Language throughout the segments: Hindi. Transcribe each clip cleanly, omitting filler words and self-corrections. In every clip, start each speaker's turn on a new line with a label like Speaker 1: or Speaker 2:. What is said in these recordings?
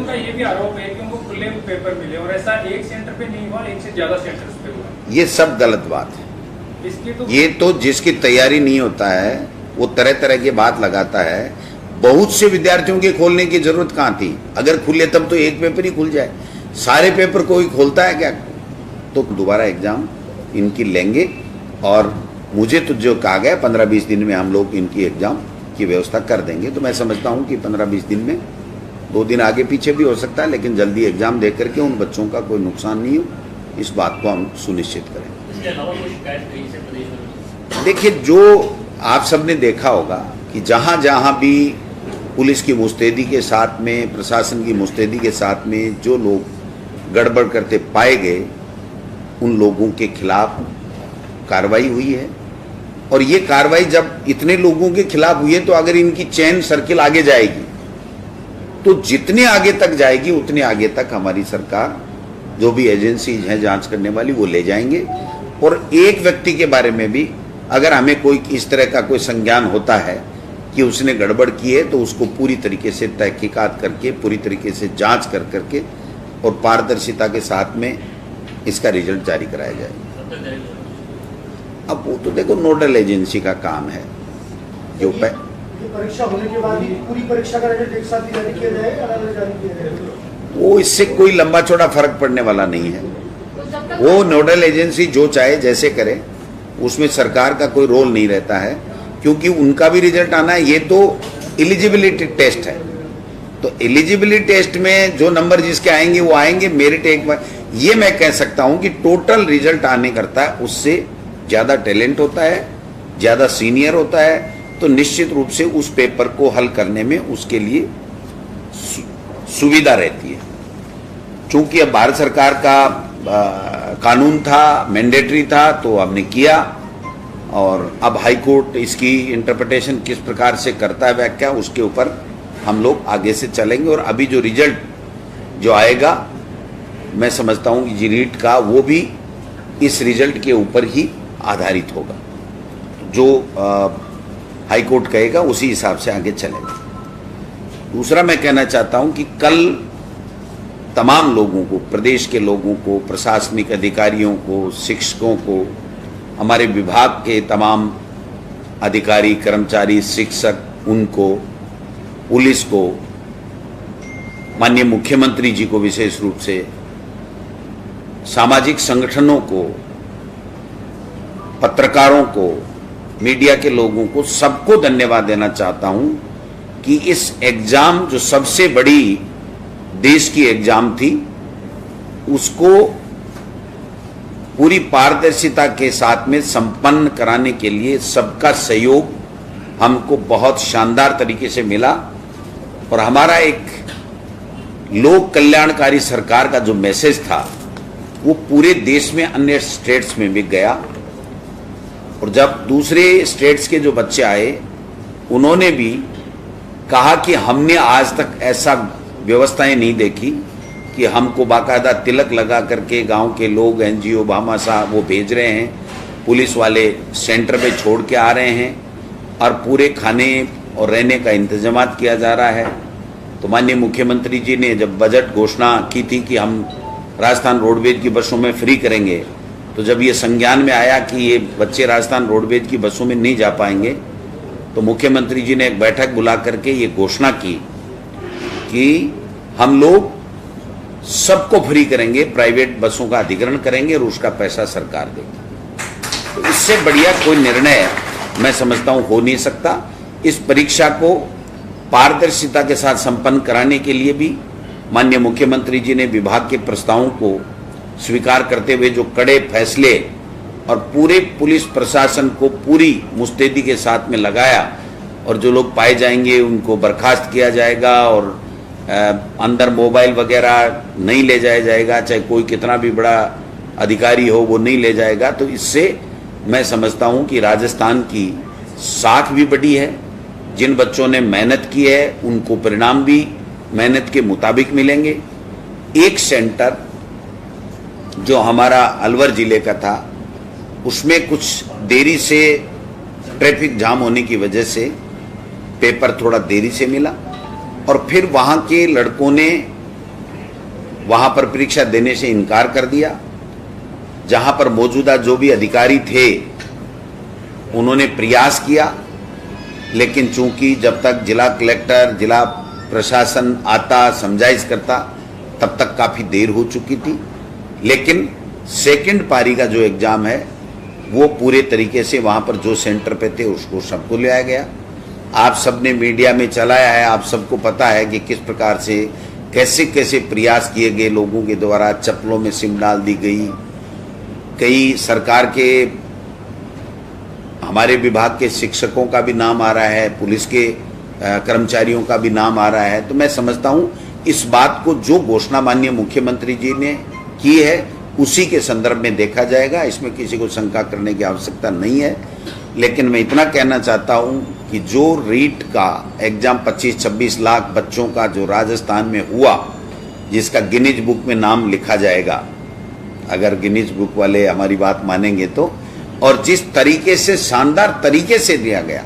Speaker 1: का ये भी आरोप है कि उनको खुले पेपर मिले और ऐसा एक सेंटर पे नहीं हुआ, एक से ज्यादा सेंटर्स पे हुआ।
Speaker 2: ये सब गलत बात है। ये तो जिसकी तैयारी नहीं होता है वो तरह तरह की बात लगाता है। बहुत से विद्यार्थियों के खोलने की जरूरत कहाँ थी? अगर खुले तब तो एक पेपर ही खुल जाए, सारे पेपर कोई खोलता है क्या? तो दोबारा एग्जाम इनकी लेंगे और मुझे तो जो कहा गया 15-20 दिन में हम लोग इनकी एग्जाम की व्यवस्था कर देंगे। तो मैं समझता हूँ कि 15-20 दिन में, 2 दिन आगे पीछे भी हो सकता है, लेकिन जल्दी एग्जाम दे करके उन बच्चों का कोई नुकसान नहीं हो, इस बात को हम सुनिश्चित करें।
Speaker 3: इसके अलावा कोई शिकायत कहीं से प्रदेश में?
Speaker 2: देखिए, जो आप सबने देखा होगा कि जहाँ जहाँ भी पुलिस की मुस्तैदी के साथ में, प्रशासन की मुस्तैदी के साथ में जो लोग गड़बड़ करते पाए गए, उन लोगों के खिलाफ कार्रवाई हुई है। और ये कार्रवाई जब इतने लोगों के खिलाफ हुई है तो अगर इनकी चेन सर्किल आगे जाएगी तो जितने आगे तक जाएगी उतने आगे तक हमारी सरकार, जो भी एजेंसीज हैं जांच करने वाली, वो ले जाएंगे। और एक व्यक्ति के बारे में भी अगर हमें कोई इस तरह का कोई संज्ञान होता है कि उसने गड़बड़ की है तो उसको पूरी तरीके से तहकीकात करके, पूरी तरीके से जांच कर करके और पारदर्शिता के साथ में इसका रिजल्ट जारी कराया जाएगा। अब वो तो देखो नोडल एजेंसी का काम है। जो
Speaker 4: परीक्षा होने के बाद ही पूरी परीक्षा का रिजल्ट एक साथ ही जारी किया जाएगा, अलग-अलग जारी किया जाएगा?
Speaker 2: वो इससे कोई लंबा चौड़ा फर्क पड़ने वाला नहीं है। वो नोडल एजेंसी जो चाहे जैसे करे, उसमें सरकार का कोई रोल नहीं रहता है, क्योंकि उनका भी रिजल्ट आना है। ये तो एलिजिबिलिटी टेस्ट है, तो एलिजिबिलिटी टेस्ट में जो नंबर जिसके आएंगे वो आएंगे। मेरिट एक बार ये मैं कह सकता हूं कि टोटल रिजल्ट आने करता है, उससे ज़्यादा टैलेंट होता है, ज़्यादा सीनियर होता है, तो निश्चित रूप से उस पेपर को हल करने में उसके लिए सुविधा रहती है। चूंकि अब भारत सरकार का कानून था, मैंडेटरी था, तो हमने किया। और अब हाई कोर्ट इसकी इंटरप्रिटेशन किस प्रकार से करता है व्याख्या, उसके ऊपर हम लोग आगे से चलेंगे। और अभी जो रिजल्ट जो आएगा, मैं समझता हूँ कि नीट का, वो भी इस रिजल्ट के ऊपर ही आधारित होगा। जो हाई कोर्ट कहेगा उसी हिसाब से आगे चलेगा। दूसरा मैं कहना चाहता हूं कि कल तमाम लोगों को, प्रदेश के लोगों को, प्रशासनिक अधिकारियों को, शिक्षकों को, हमारे विभाग के तमाम अधिकारी, कर्मचारी, शिक्षक, उनको, पुलिस को, माननीय मुख्यमंत्री जी को विशेष रूप से, सामाजिक संगठनों को, पत्रकारों को, मीडिया के लोगों को, सबको धन्यवाद देना चाहता हूं कि इस एग्जाम, जो सबसे बड़ी देश की एग्जाम थी, उसको पूरी पारदर्शिता के साथ में संपन्न कराने के लिए सबका सहयोग हमको बहुत शानदार तरीके से मिला। और हमारा एक लोक कल्याणकारी सरकार का जो मैसेज था वो पूरे देश में, अन्य स्टेट्स में भी गया। और जब दूसरे स्टेट्स के जो बच्चे आए, उन्होंने भी कहा कि हमने आज तक ऐसा व्यवस्थाएं नहीं देखी कि हमको बाकायदा तिलक लगा करके गांव के लोग, एनजीओ, भामाशाह वो भेज रहे हैं, पुलिस वाले सेंटर पे छोड़ के आ रहे हैं और पूरे खाने और रहने का इंतजाम किया जा रहा है। तो माननीय मुख्यमंत्री जी ने जब बजट घोषणा की थी कि हम राजस्थान रोडवेज की बसों में फ्री करेंगे, तो जब ये संज्ञान में आया कि ये बच्चे राजस्थान रोडवेज की बसों में नहीं जा पाएंगे, तो मुख्यमंत्री जी ने एक बैठक बुला करके ये घोषणा की कि हम लोग सबको फ्री करेंगे, प्राइवेट बसों का अधिग्रहण करेंगे और उसका पैसा सरकार देगी। तो इससे बढ़िया कोई निर्णय मैं समझता हूं हो नहीं सकता। इस परीक्षा को पारदर्शिता के साथ संपन्न कराने के लिए भी माननीय मुख्यमंत्री जी ने विभाग के प्रस्तावों को स्वीकार करते हुए जो कड़े फैसले और पूरे पुलिस प्रशासन को पूरी मुस्तैदी के साथ में लगाया, और जो लोग पाए जाएंगे उनको बर्खास्त किया जाएगा और अंदर मोबाइल वगैरह नहीं ले जाया जाएगा, चाहे कोई कितना भी बड़ा अधिकारी हो वो नहीं ले जाएगा। तो इससे मैं समझता हूं कि राजस्थान की साख भी बढ़ी है। जिन बच्चों ने मेहनत की है उनको परिणाम भी मेहनत के मुताबिक मिलेंगे। एक सेंटर जो हमारा अलवर जिले का था, उसमें कुछ देरी से ट्रैफिक जाम होने की वजह से पेपर थोड़ा देरी से मिला, और फिर वहाँ के लड़कों ने वहां पर परीक्षा देने से इनकार कर दिया। जहां पर मौजूदा जो भी अधिकारी थे उन्होंने प्रयास किया, लेकिन चूंकि जब तक जिला कलेक्टर, जिला प्रशासन आता, समझाइश करता, तब तक काफ़ी देर हो चुकी थी। लेकिन सेकंड पारी का जो एग्ज़ाम है वो पूरे तरीके से वहाँ पर जो सेंटर पे थे उसको सबको ले आया गया। आप सबने मीडिया में चलाया है, आप सबको पता है कि किस प्रकार से कैसे कैसे प्रयास किए गए लोगों के द्वारा। चप्पलों में सिम डाल दी गई, कई सरकार के हमारे विभाग के शिक्षकों का भी नाम आ रहा है, पुलिस के कर्मचारियों का भी नाम आ रहा है। तो मैं समझता हूँ इस बात को जो घोषणा माननीय मुख्यमंत्री जी ने की है उसी के संदर्भ में देखा जाएगा, इसमें किसी को शंका करने की आवश्यकता नहीं है। लेकिन मैं इतना कहना चाहता हूं कि जो रीट का एग्जाम 25-26 लाख बच्चों का जो राजस्थान में हुआ, जिसका गिनीज बुक में नाम लिखा जाएगा, अगर गिनीज बुक वाले हमारी बात मानेंगे तो, और जिस तरीके से शानदार तरीके से दिया गया,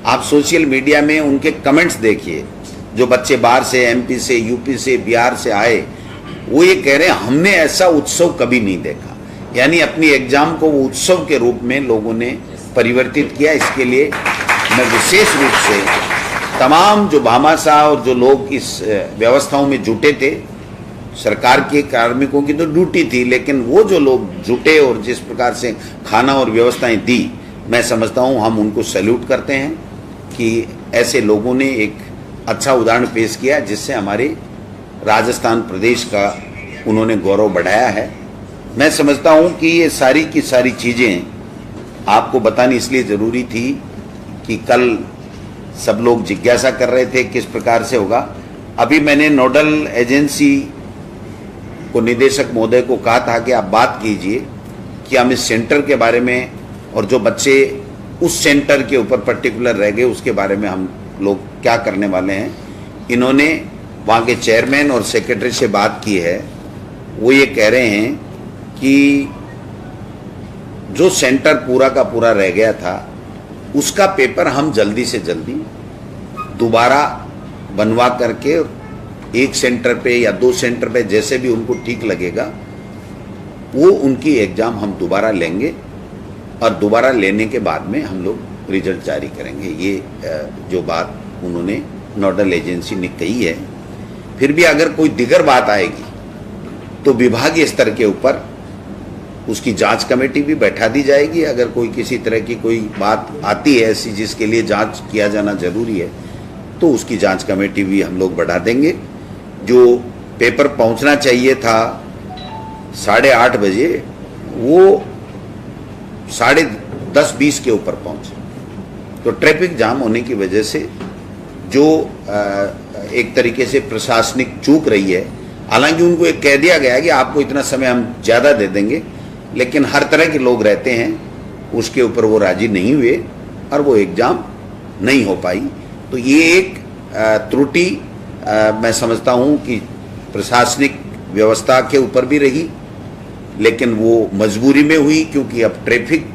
Speaker 2: आप सोशल मीडिया में उनके कमेंट्स देखिए। जो बच्चे बाहर से, एमपी से, यूपी से, बिहार से आए, वो ये कह रहे हैं हमने ऐसा उत्सव कभी नहीं देखा। यानी अपनी एग्जाम को वो उत्सव के रूप में लोगों ने परिवर्तित किया। इसके लिए मैं विशेष रूप से तमाम जो भामाशाह और जो लोग इस व्यवस्थाओं में जुटे थे, सरकार के कार्मिकों की तो ड्यूटी थी, लेकिन वो जो लोग जुटे और जिस प्रकार से खाना और व्यवस्थाएं दी, मैं समझता हूँ हम उनको सैल्यूट करते हैं कि ऐसे लोगों ने एक अच्छा उदाहरण पेश किया जिससे हमारे राजस्थान प्रदेश का उन्होंने गौरव बढ़ाया है। मैं समझता हूं कि ये सारी की सारी चीज़ें आपको बतानी इसलिए ज़रूरी थी कि कल सब लोग जिज्ञासा कर रहे थे किस प्रकार से होगा। अभी मैंने नोडल एजेंसी को, निदेशक महोदय को कहा था कि आप बात कीजिए कि हम इस सेंटर के बारे में और जो बच्चे उस सेंटर के ऊपर पर्टिकुलर रह गए उसके बारे में हम लोग क्या करने वाले हैं। इन्होंने वहाँ के चेयरमैन और सेक्रेटरी से बात की है। वो ये कह रहे हैं कि जो सेंटर पूरा का पूरा रह गया था उसका पेपर हम जल्दी से जल्दी दोबारा बनवा करके एक सेंटर पे या 2 सेंटर पे, जैसे भी उनको ठीक लगेगा, वो उनकी एग्ज़ाम हम दोबारा लेंगे और दोबारा लेने के बाद में हम लोग रिजल्ट जारी करेंगे। ये जो बात उन्होंने नोडल एजेंसी ने कही है। फिर भी अगर कोई दिगर बात आएगी तो विभागीय स्तर के ऊपर उसकी जांच कमेटी भी बैठा दी जाएगी। अगर कोई किसी तरह की कोई बात आती है ऐसी जिसके लिए जांच किया जाना जरूरी है तो उसकी जांच कमेटी भी हम लोग बढ़ा देंगे। जो पेपर पहुंचना चाहिए था 8:30 बजे, वो 10:20 के ऊपर पहुंचे। तो ट्रैफिक जाम होने की वजह से जो एक तरीके से प्रशासनिक चूक रही है, हालांकि उनको एक कह दिया गया है कि आपको इतना समय हम ज़्यादा दे देंगे, लेकिन हर तरह के लोग रहते हैं, उसके ऊपर वो राजी नहीं हुए और वो एग्ज़ाम नहीं हो पाई। तो ये एक त्रुटि मैं समझता हूँ कि प्रशासनिक व्यवस्था के ऊपर भी रही, लेकिन वो मजबूरी में हुई क्योंकि अब ट्रैफिक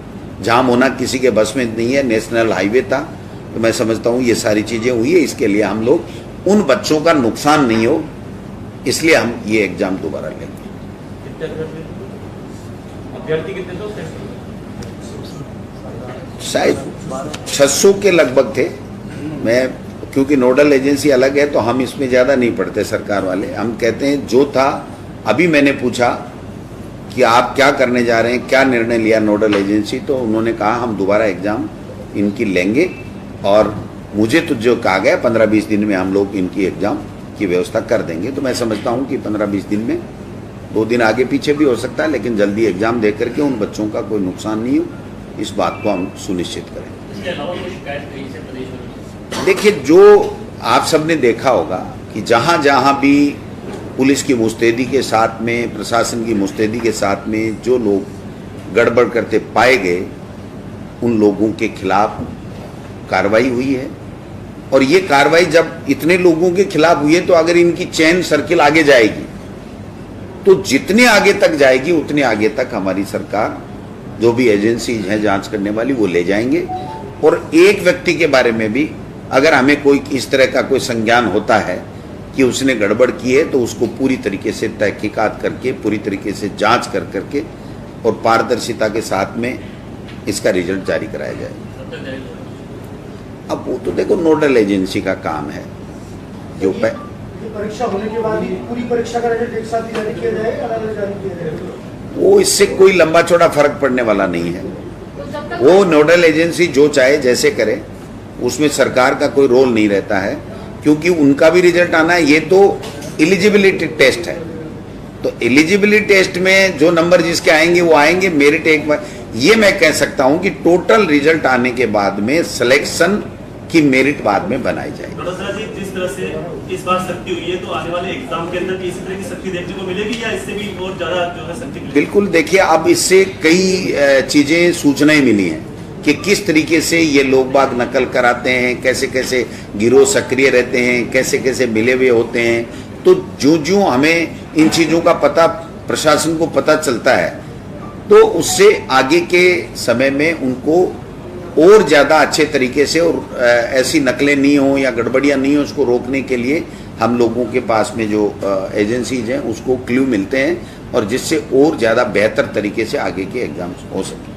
Speaker 2: जाम होना किसी के बस में नहीं है, नेशनल हाईवे था। तो मैं समझता हूँ ये सारी चीज़ें हुई है। इसके लिए हम लोग उन बच्चों का नुकसान नहीं हो, इसलिए हम ये एग्ज़ाम दोबारा लेंगे।
Speaker 3: अभ्यर्थी कितने थे?
Speaker 2: शायद 600 के लगभग थे। मैं क्योंकि नोडल एजेंसी अलग है तो हम इसमें ज़्यादा नहीं पढ़ते सरकार वाले, हम कहते हैं जो था। अभी मैंने पूछा कि आप क्या करने जा रहे हैं, क्या निर्णय लिया नोडल एजेंसी, तो उन्होंने कहा हम दोबारा एग्ज़ाम इनकी लेंगे और मुझे तो जो कहा गया 15-20 दिन में हम लोग इनकी एग्ज़ाम की व्यवस्था कर देंगे। तो मैं समझता हूँ कि 15-20 दिन में, 2 दिन आगे पीछे भी हो सकता है, लेकिन जल्दी एग्ज़ाम दे करके उन बच्चों का कोई नुकसान नहीं हो, इस बात को हम सुनिश्चित करें।
Speaker 3: इसके अलावा कोई शिकायत कहीं से प्रदेश में?
Speaker 2: देखिए, जो आप सबने देखा होगा कि जहाँ जहाँ भी पुलिस की मुस्तैदी के साथ में, प्रशासन की मुस्तैदी के साथ में जो लोग गड़बड़ करते पाए गए, उन लोगों के खिलाफ कार्रवाई हुई है। और ये कार्रवाई जब इतने लोगों के खिलाफ हुई है तो अगर इनकी चेन सर्किल आगे जाएगी तो जितने आगे तक जाएगी उतने आगे तक हमारी सरकार, जो भी एजेंसीज हैं जांच करने वाली, वो ले जाएंगे। और एक व्यक्ति के बारे में भी अगर हमें कोई इस तरह का कोई संज्ञान होता है कि उसने गड़बड़ की है तो उसको पूरी तरीके से तहकीकात करके, पूरी तरीके से जांच कर करके और पारदर्शिता के साथ में इसका रिजल्ट जारी कराया जाए।
Speaker 3: कब तक जारी होगा?
Speaker 2: अब वो तो देखो नोडल एजेंसी का काम है। जो
Speaker 4: ये परीक्षा होने के बाद ही पूरी परीक्षा का रिजल्ट एक साथ ही जारी किया जाएगा, अलग अलग जारी किया जाएगा?
Speaker 2: वो इससे कोई लंबा चौड़ा फर्क पड़ने वाला नहीं है। वो नोडल एजेंसी जो चाहे जैसे करे, उसमें सरकार का कोई रोल नहीं रहता है, क्योंकि उनका भी रिजल्ट आना है। ये तो एलिजिबिलिटी टेस्ट है, तो एलिजिबिलिटी टेस्ट में जो नंबर जिसके आएंगे वो आएंगे। मेरिट एक बार ये मैं कह सकता हूं कि टोटल रिजल्ट आने के बाद में सिलेक्शन की मेरिट बाद में बनाई जाएगी।
Speaker 5: वडोदरा जी, जिस तरह से इस बार सख्ती हुई है, तो आने वाले एग्जाम के अंदर भी इसी तरह की सख्ती देखने को मिलेगी या इससे भी और ज्यादा जो है सख्ती मिलेगी?
Speaker 2: बिल्कुल, देखिए अब इससे कई चीजें, सूचनाएं मिली हैं कि किस तरीके से ये लोग बाग नकल कराते हैं, कैसे कैसे गिरोह सक्रिय रहते हैं, कैसे कैसे मिले हुए होते हैं। तो जो हमें इन चीजों का पता, प्रशासन को पता चलता है, तो उससे आगे के समय में उनको और ज्यादा अच्छे तरीके से और ऐसी नकलें नहीं हो या गड़बड़ियां नहीं हो, उसको रोकने के लिए हम लोगों के पास में जो एजेंसीज हैं उसको क्लू मिलते हैं और जिससे और ज्यादा बेहतर तरीके से आगे के एग्जाम्स हो सके।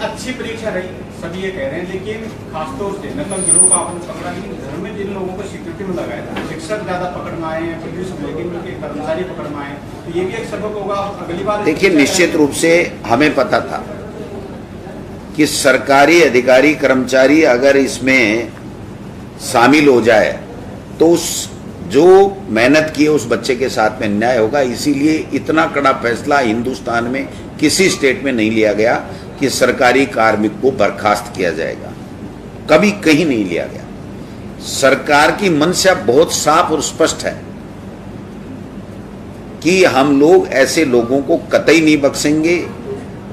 Speaker 1: अच्छी परीक्षा रही, सभी ये कह रहे हैं, लेकिन खासतौर से नकल गिरोह का आपने पकड़ा नहीं। घर में जिन लोगों को सिक्योरिटी में लगाया था, शिक्षक ज्यादा पकड़ में आए हैं, पुलिस के कर्मचारी पकड़ में आए, तो ये भी एक सबक होगा अगली बार।
Speaker 2: देखिए, निश्चित रूप से हमें पता था कि सरकारी अधिकारी कर्मचारी अगर इसमें शामिल हो जाए तो उस जो मेहनत की है उस बच्चे के साथ में अन्याय होगा। इसीलिए इतना कड़ा फैसला हिंदुस्तान में किसी स्टेट में नहीं लिया गया कि सरकारी कार्मिक को बर्खास्त किया जाएगा, कभी कहीं नहीं लिया गया। सरकार की मंशा बहुत साफ और स्पष्ट है कि हम लोग ऐसे लोगों को कतई नहीं बख्शेंगे।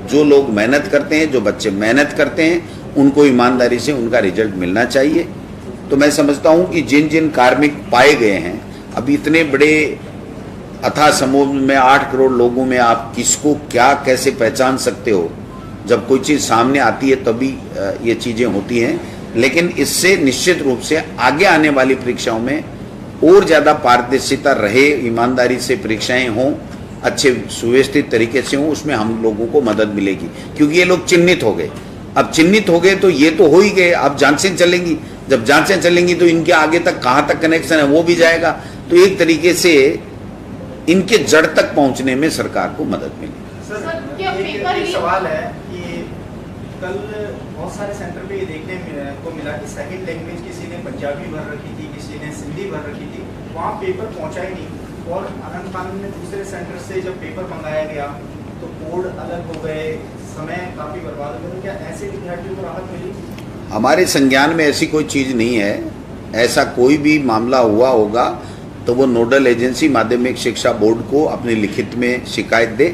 Speaker 2: जो लोग मेहनत करते हैं, जो बच्चे मेहनत करते हैं, उनको ईमानदारी से उनका रिजल्ट मिलना चाहिए। तो मैं समझता हूं कि जिन जिन कार्मिक पाए गए हैं, अब इतने बड़े अथाह समूह में 8 करोड़ लोगों में आप किसको क्या कैसे पहचान सकते हो? जब कोई चीज़ सामने आती है तभी ये चीज़ें होती हैं। लेकिन इससे निश्चित रूप से आगे आने वाली परीक्षाओं में और ज़्यादा पारदर्शिता रहे, ईमानदारी से परीक्षाएं हों, अच्छे सुव्यवस्थित तरीके से हों, उसमें हम लोगों को मदद मिलेगी। क्योंकि ये लोग चिन्हित हो गए, अब चिन्हित हो गए तो ये तो हो ही गए, अब जांचें चलेंगी। जब जांचें चलेंगी तो इनके आगे तक कहाँ तक कनेक्शन है वो भी जाएगा। तो एक तरीके से इनके जड़ तक पहुंचने में सरकार को मदद मिलेगी।
Speaker 6: एक सवाल है कि कल बहुत सारे सेंटर पे ये देखने को मिला कि सेकंड लैंग्वेज किसी ने पंजाबी भर रखी थी, किसी ने सिंधी भर रखी थी, वहाँ पेपर पहुँचा ही नहीं। और अनंत कानून में दूसरे सेंटर से जब पेपर मंगाया गया तो कोड अलग हो गए, समय काफ़ी बर्बाद हो गया। तो क्या ऐसे विद्यार्थियों को राहत मिली? हमारे
Speaker 2: संज्ञान में ऐसी कोई चीज़ नहीं है। ऐसा कोई भी मामला हुआ होगा तो वो नोडल एजेंसी माध्यमिक शिक्षा बोर्ड को अपनी लिखित में शिकायत दे,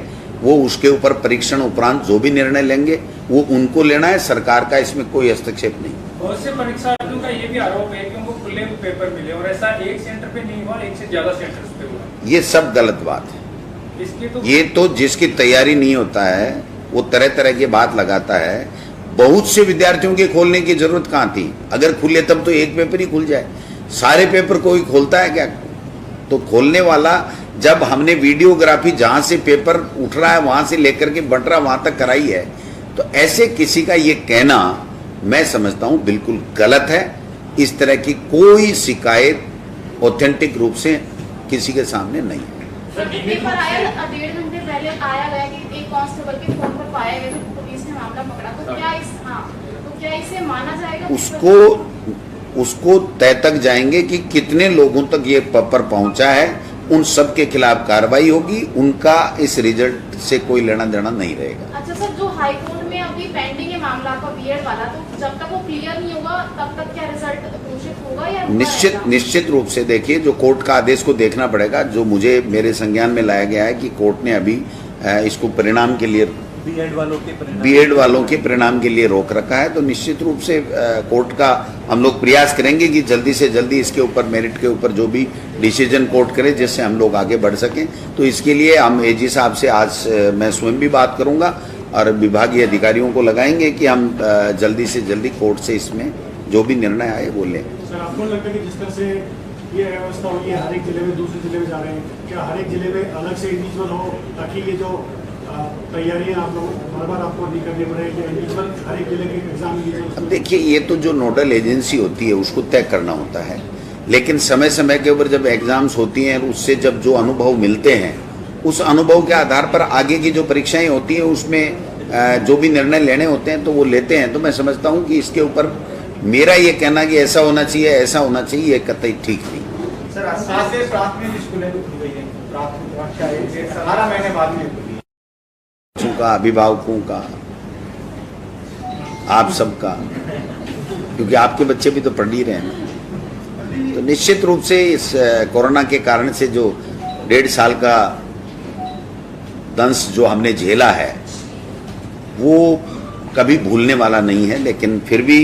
Speaker 2: वो उसके ऊपर परीक्षण उपरांत जो भी निर्णय लेंगे वो उनको लेना है। सरकार का इसमें कोई हस्तक्षेप नहीं।
Speaker 1: बहुत से परीक्षार्थियों का ये भी आरोप है कि उनको खुले पेपर मिले और ऐसा एक सेंटर पे नहीं हुआ, एक से ज्यादा सेंटर्स पे हुआ।
Speaker 2: ये सब गलत बात है।
Speaker 1: इसकी तो
Speaker 2: ये तो जिसकी तैयारी नहीं होता है वो तरह तरह की बात लगाता है। बहुत से विद्यार्थियों के खोलने की जरूरत कहाँ थी? अगर खुले तब तो एक पेपर ही खुल जाए। सारे पेपर कोई खोलता है क्या? तो खोलने वाला, जब हमने वीडियोग्राफी जहाँ से पेपर उठ रहा है वहाँ से लेकर के बंट रहा वहाँ तक कराई है, तो ऐसे किसी का ये कहना मैं समझता हूँ बिल्कुल गलत है। इस तरह की कोई शिकायत ऑथेंटिक रूप से किसी के सामने नहीं है।
Speaker 7: पेपर आया 1.5 घंटे पहले आया गया कि एक कांस्टेबल के फोन पर पाया गया तो पुलिस ने मामला पकड़ा। तो क्या इसे माना जाएगा?
Speaker 2: उसको तय तक जाएंगे कि कितने लोगों तक ये पेपर पहुंचा है, उन सब के खिलाफ कार्रवाई होगी। उनका इस रिजल्ट से कोई लेना देना नहीं रहेगा।
Speaker 7: अच्छा सर, जो हाई कोर्ट में अभी पेंडिंग है मामला आपका बीएड वाला, तो जब तक वो क्लियर नहीं होगा तब तक क्या रिजल्ट घोषित होगा या
Speaker 2: निश्चित रूप से देखिए, जो कोर्ट का आदेश को देखना पड़ेगा। जो मुझे मेरे संज्ञान में लाया गया है कि कोर्ट ने अभी इसको परिणाम के लिए, बीएड वालों के परिणाम के लिए रोक रखा है। तो निश्चित रूप से कोर्ट का हम लोग प्रयास करेंगे कि जल्दी से जल्दी इसके ऊपर, मेरिट के ऊपर जो भी डिसीजन कोर्ट करे जिससे हम लोग आगे बढ़ सकें। तो इसके लिए हम एजी साहब से आज मैं स्वयं भी बात करूंगा और विभागीय अधिकारियों को लगाएंगे कि हम जल्दी से जल्दी कोर्ट से इसमें जो भी निर्णय आए वो लें।
Speaker 8: सर, आपको लगता है कि जिस तरह से
Speaker 4: ये व्यवस्था हुई है, हर एक जिले में दूसरे जिले में जा रहे हैं, क्या हर एक जिले में अलग से इंडिविजुअल हो ताकि ये जो तैयारियां आप लोग बार बार आपको नहीं करनी पड़े, इंडिविजुअल हर एक जिले के एग्जाम लीजिए?
Speaker 2: अब देखिए, ये तो जो नोडल एजेंसी होती है उसको तय करना होता है, लेकिन समय समय के ऊपर जब एग्जाम्स होती हैं उससे जब जो अनुभव मिलते हैं उस अनुभव के आधार पर आगे की जो परीक्षाएं होती हैं उसमें जो भी निर्णय लेने होते हैं तो वो लेते हैं। तो मैं समझता हूं कि इसके ऊपर मेरा ये कहना कि ऐसा होना चाहिए ऐसा होना चाहिए ये कतई ठीक नहीं।
Speaker 6: सर आज से प्राथमिक स्कूलें खुल गई हैं, प्राथमिक कक्षा 18 महीने बाद में खुली,
Speaker 2: का अभिभावकों का, आप सबका, क्योंकि आपके बच्चे भी तो पढ़ ही रहे हैं। तो निश्चित रूप से इस कोरोना के कारण से जो 1.5 साल का दंश जो हमने झेला है वो कभी भूलने वाला नहीं है, लेकिन फिर भी